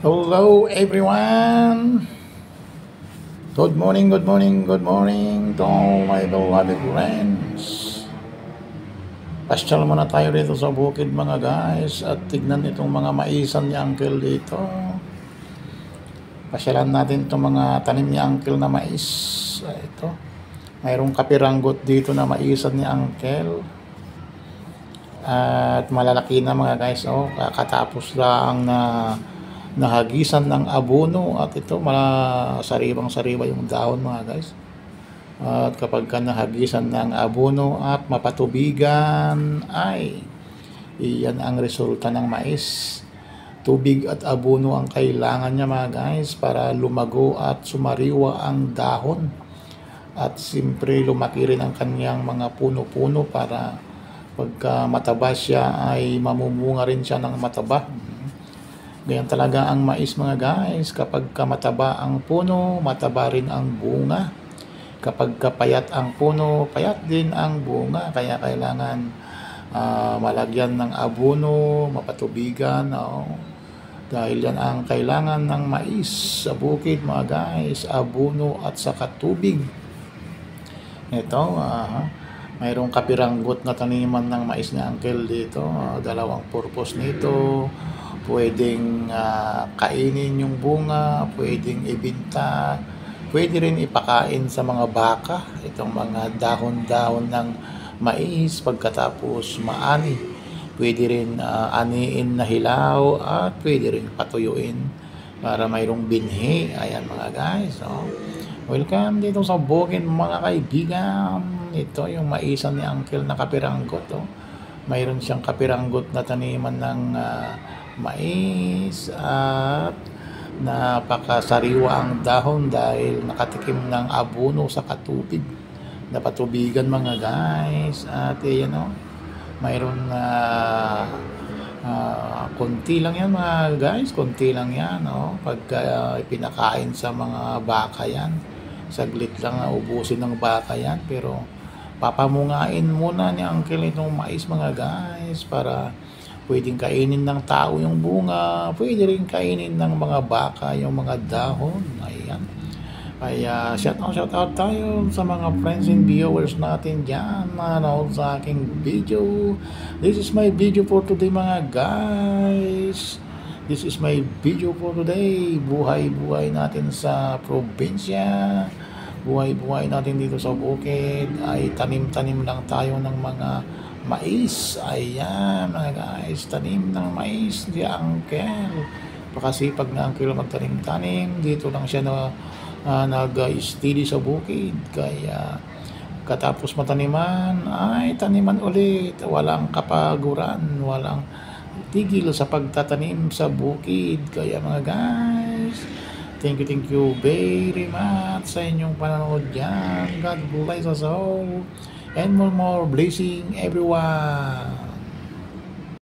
Hello everyone! Good morning, good morning, good morning to all my beloved friends. Pasyal muna tayo dito sa bukid mga guys at tignan itong mga maisan ni Uncle dito. Pasyalan natin itong mga tanim ni Uncle na mais. Ito. Mayroong kapiranggot dito na maisan ni Uncle. At malalaki na mga guys. Kakatapos lang na nahagisan ng abono at ito sariwang-sariwa yung dahon mga guys. At kapag nahagisan ng abono at mapatubigan ay iyan ang resulta ng mais. Tubig at abono ang kailangan niya mga guys para lumago at sumariwa ang dahon. At siyempre lumaki rin ang kanyang mga puno-puno para pagka mataba siya ay mamumunga rin siya ng mataba. Ganyan talaga ang mais mga guys. Kapag mataba ang puno, mataba rin ang bunga. Kapag payat ang puno, payat din ang bunga. Kaya kailangan malagyan ng abono, mapatubigan. Dahil yan ang kailangan ng mais sa bukid mga guys. Abono at saka tubig. Ito, mayroong kapiranggot na taniman ng mais ni Uncle dito. Dalawang purpose nito. Pwedeng kainin yung bunga, pwedeng ibinta, pwede rin ipakain sa mga baka, itong mga dahon-dahon ng mais pagkatapos maani. Pwede rin aniin na hilaw at pwede rin patuyuin para mayroong binhi. Ayan mga guys. Welcome dito sa bukid mga kaibigan. Ito yung maisan ni Uncle na kapiranggot. Mayroon siyang kapiranggot na taniman ng mais at napakasariwa ang dahon dahil nakatikim ng abono sa katubig. Napatubigan mga guys. At mayroon konti lang yan mga guys. Konti lang yan. Pagka pinakain sa mga baka yan. Saglit lang ubusin ng baka yan. Pero papamungain muna ni Uncle itong mais mga guys para pwedeng kainin ng tao yung bunga, pwede rin kainin ng mga baka yung mga dahon. Ayan. Kaya shout out tayo sa mga friends and viewers natin dyan nanood sa aking video. This is my video for today mga guys. This is my video for today. Buhay-buhay natin sa probinsya. Buhay-buhay natin dito sa bukid. Ay tanim-tanim lang tayo ng mga mais. Ayan mga guys, tanim ng mais si Uncle. Pakasipag na Uncle magtanim-tanim. Dito lang siya nag-steady sa bukid. Kaya katapos mataniman ay taniman ulit. Walang kapaguran, walang tigil sa pagtatanim sa bukid. Kaya mga guys, thank you very much sa inyong panonood dyan. God bless us all. And more blessing everyone.